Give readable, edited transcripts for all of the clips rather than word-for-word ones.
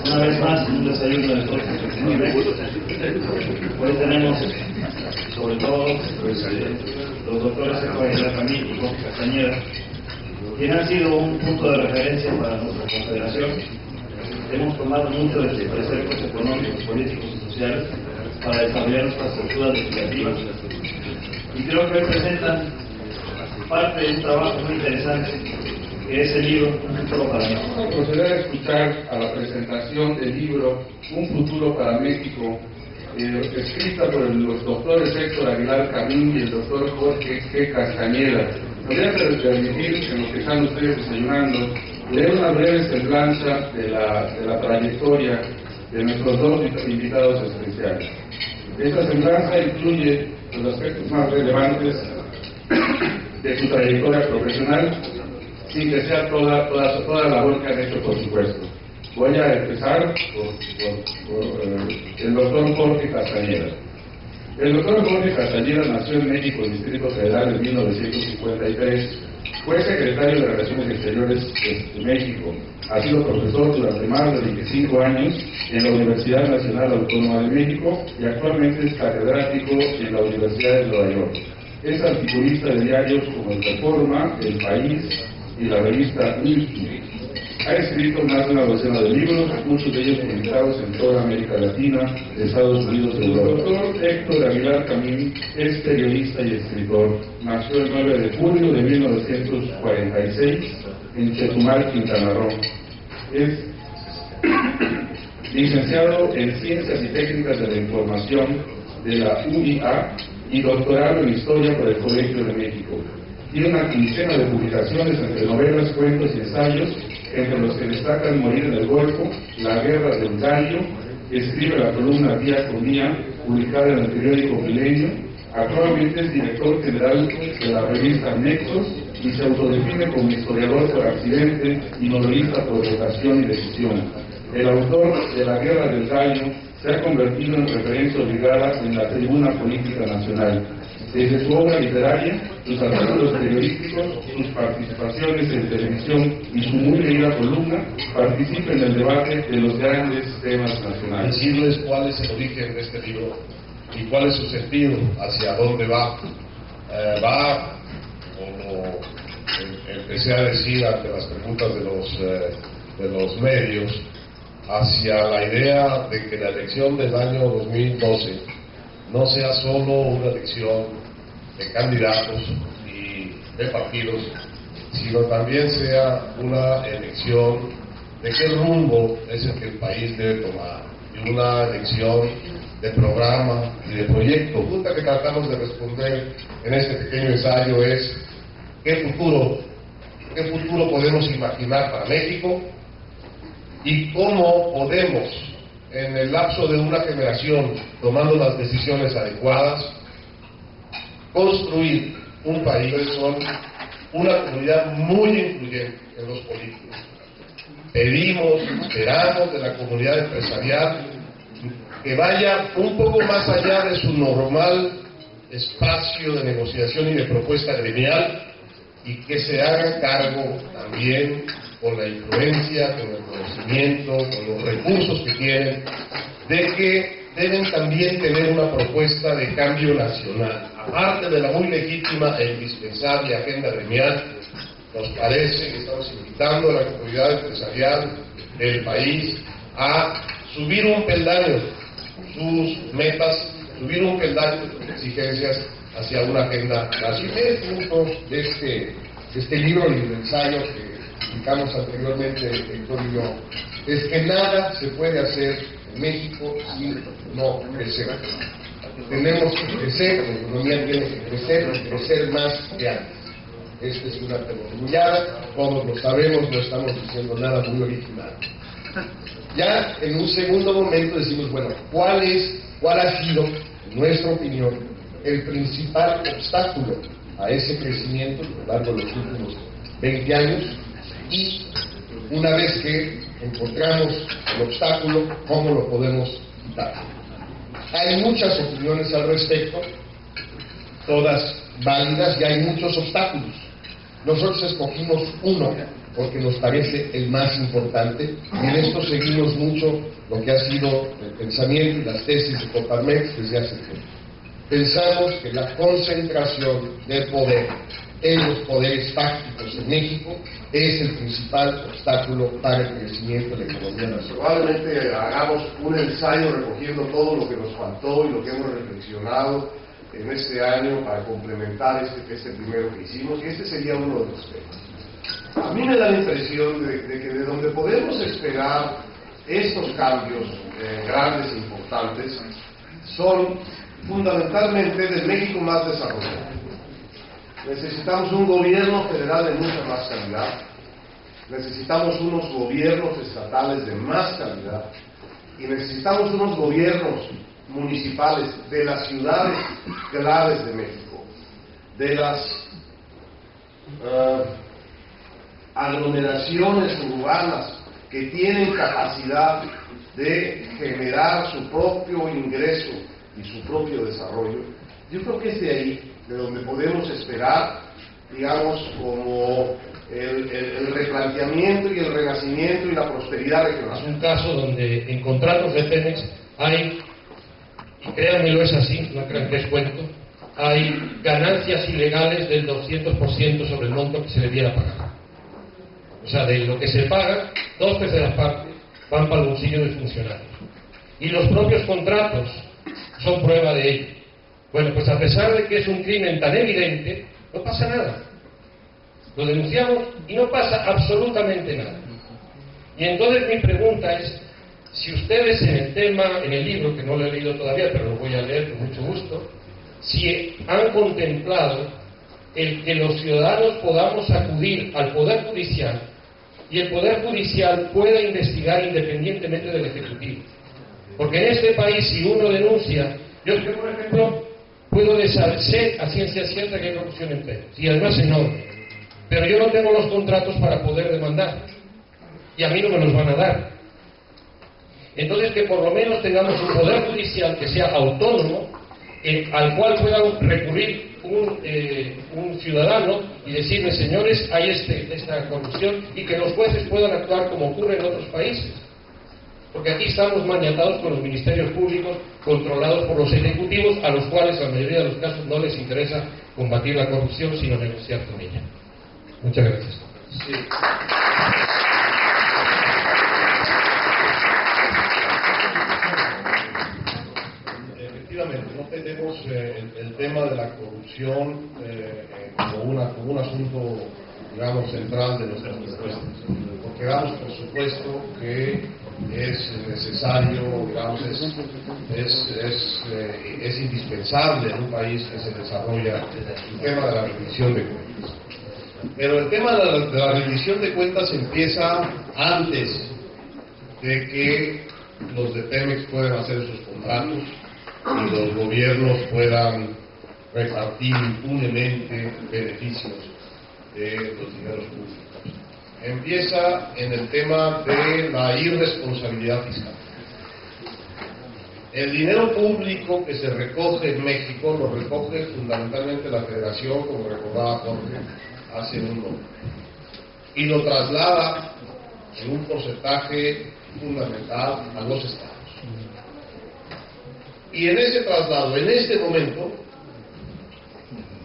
Una vez más, un desayuno de todos Hoy tenemos, sobre todo, los doctores Héctor Aguilar Camín y Jorge Castañeda, quienes han sido un punto de referencia para nuestra confederación. Hemos tomado mucho de sus preceptos económicos, políticos y sociales para desarrollar nuestras estructuras legislativas. Y creo que hoy presentan parte de un trabajo muy interesante, que es el libro Un futuro para México. Vamos a proceder a escuchar a la presentación del libro Un futuro para México, escrita por los doctores Héctor Aguilar Camín y el doctor Jorge G. Castañeda. Me voy a permitir, en lo que están ustedes desayunando, leer una breve semblanza de la trayectoria de nuestros dos invitados especiales. Esta semblanza incluye los aspectos más relevantes de su trayectoria profesional, sin que sea toda la labor que han hecho, por supuesto. Voy a empezar por el doctor Jorge Castañeda. El doctor Jorge Castañeda nació en México, Distrito Federal, en 1953. Fue secretario de Relaciones Exteriores de México. Ha sido profesor durante más de 25 años en la Universidad Nacional Autónoma de México y actualmente es catedrático en la Universidad de Nueva York. Es articulista de diarios como El Reforma, El País y la revista Newsweek. Ha escrito más de una docena de libros, muchos de ellos publicados en toda América Latina, Estados Unidos y Europa. El doctor Héctor Aguilar Camín es periodista y escritor. Nació el 9 de julio de 1946 en Chetumal, Quintana Roo. Es licenciado en Ciencias y Técnicas de la Información de la UIA y doctorado en Historia por el Colegio de México. Tiene una quincena de publicaciones entre novelas, cuentos y ensayos, entre los que destacan Morir en el Golfo, La Guerra del Gallo. Escribe la columna Día con Día, publicada en el periódico Milenio. Actualmente es director general de la revista Nexos y se autodefine como historiador por accidente y novelista por vocación y decisión. El autor de La Guerra del Gallo se ha convertido en referencia obligada en la tribuna política nacional. Desde su obra literaria, sus artículos periodísticos, sus participaciones en televisión y su muy leída columna, participa en el debate de los grandes temas nacionales. Decirles cuál es el origen de este libro y cuál es su sentido, hacia dónde va. Como empecé a decir ante las preguntas de los medios, hacia la idea de que la elección del año 2012 no sea solo una elección de candidatos y de partidos, sino también sea una elección de qué rumbo es el que el país debe tomar, y una elección de programa y de proyecto. La pregunta que tratamos de responder en este pequeño ensayo es ¿qué futuro podemos imaginar para México? Y cómo podemos, en el lapso de una generación, tomando las decisiones adecuadas, construir un país con una comunidad muy influyente en los políticos. Esperamos de la comunidad empresarial que vaya un poco más allá de su normal espacio de negociación y de propuesta gremial, y que se haga cargo también con la influencia, con el conocimiento, con los recursos que tienen, de que deben también tener una propuesta de cambio nacional. Aparte de la muy legítima e indispensable agenda gremial, nos parece que estamos invitando a la comunidad empresarial del país a subir un peldaño sus metas, subir un peldaño sus exigencias hacia una agenda nacional. El primer punto de este libro y del ensayo que publicamos anteriormente, Héctor y yo, es que nada se puede hacer en México si no crecer. Tenemos que crecer, la economía tiene que crecer más que antes. Esta es una termomillada, todos lo sabemos, no estamos diciendo nada muy original. Ya en un segundo momento decimos, bueno, ¿cuál ha sido, en nuestra opinión, el principal obstáculo a ese crecimiento a lo largo de los últimos 20 años? Y una vez que encontramos el obstáculo, ¿cómo lo podemos quitar? Hay muchas opiniones al respecto, todas válidas, y hay muchos obstáculos. Nosotros escogimos uno porque nos parece el más importante, y en esto seguimos mucho lo que ha sido el pensamiento y las tesis de Coparmex desde hace tiempo. Pensamos que la concentración del poder en los poderes fácticos en México es el principal obstáculo para el crecimiento de la economía nacional. Probablemente hagamos un ensayo recogiendo todo lo que nos faltó y lo que hemos reflexionado en este año para complementar este primero que hicimos, y este sería uno de los temas. A mí me da la impresión de que de donde podemos esperar estos cambios grandes e importantes son fundamentalmente del México más desarrollado. Necesitamos un gobierno federal de mucha más calidad, necesitamos unos gobiernos estatales de más calidad y necesitamos unos gobiernos municipales de las ciudades claves de México, de las aglomeraciones urbanas que tienen capacidad de generar su propio ingreso y su propio desarrollo. Yo creo que es de ahí de donde podemos esperar, digamos, como el replanteamiento y el renacimiento y la prosperidad regional. Es un caso donde en contratos de Pemex hay, y créanmelo, es así, no crean que es cuento, hay ganancias ilegales del 200% sobre el monto que se debiera pagar. O sea, de lo que se paga, 2/3 partes van para el bolsillo del funcionario. Y los propios contratos son prueba de ello. Bueno, pues a pesar de que es un crimen tan evidente, no pasa nada. Lo denunciamos y no pasa absolutamente nada. Y entonces mi pregunta es, si ustedes en el tema, en el libro, que no lo he leído todavía, pero lo voy a leer con mucho gusto, si han contemplado el que los ciudadanos podamos acudir al Poder Judicial y el Poder Judicial pueda investigar independientemente del Ejecutivo. Porque en este país, si uno denuncia, yo por ejemplo puedo sé a ciencia cierta que hay corrupción en Pemex, y además enorme, pero yo no tengo los contratos para poder demandar, y a mí no me los van a dar. Entonces, que por lo menos tengamos un Poder Judicial que sea autónomo, al cual pueda recurrir un ciudadano y decirle, señores, hay esta corrupción, y que los jueces puedan actuar como ocurre en otros países. Porque aquí estamos maniatados con los ministerios públicos controlados por los ejecutivos, a los cuales en la mayoría de los casos no les interesa combatir la corrupción, sino negociar con ella. Muchas gracias. Sí. Efectivamente, no tenemos el tema de la corrupción como un asunto, digamos, central de nuestras propuestas, porque damos por supuesto que es necesario, digamos, es indispensable en un país que se desarrolla el tema de la rendición de cuentas. Pero el tema de la rendición de cuentas empieza antes de que los de Pemex puedan hacer sus contratos y los gobiernos puedan repartir impunemente beneficios de los dineros públicos. Empieza en el tema de la irresponsabilidad fiscal. El dinero público que se recoge en México lo recoge fundamentalmente la Federación, como recordaba Jorge hace un momento, y lo traslada en un porcentaje fundamental a los estados. Y en ese traslado, en este momento,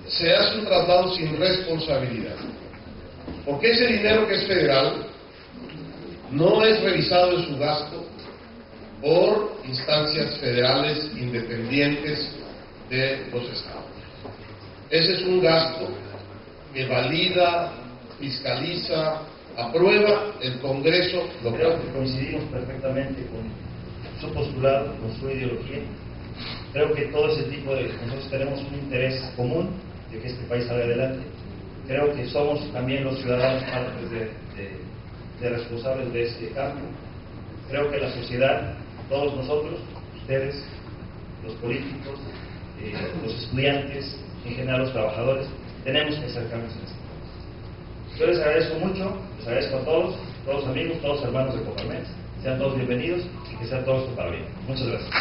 se hace un traslado sin responsabilidad. Porque ese dinero que es federal no es revisado en su gasto por instancias federales independientes de los estados. Ese es un gasto que valida, fiscaliza, aprueba el Congreso local. Creo que coincidimos perfectamente con su postulado, con su ideología. Creo que todo ese tipo de... Nosotros tenemos un interés común de que este país salga adelante. Creo que somos también los ciudadanos partes de responsables de este cambio. Creo que la sociedad, todos nosotros, ustedes, los políticos, los estudiantes, en general los trabajadores, tenemos que hacer cambios en este país. Yo les agradezco mucho, les agradezco a todos amigos, todos hermanos de Coparmex. Sean todos bienvenidos y que sean todos para bien. Muchas gracias.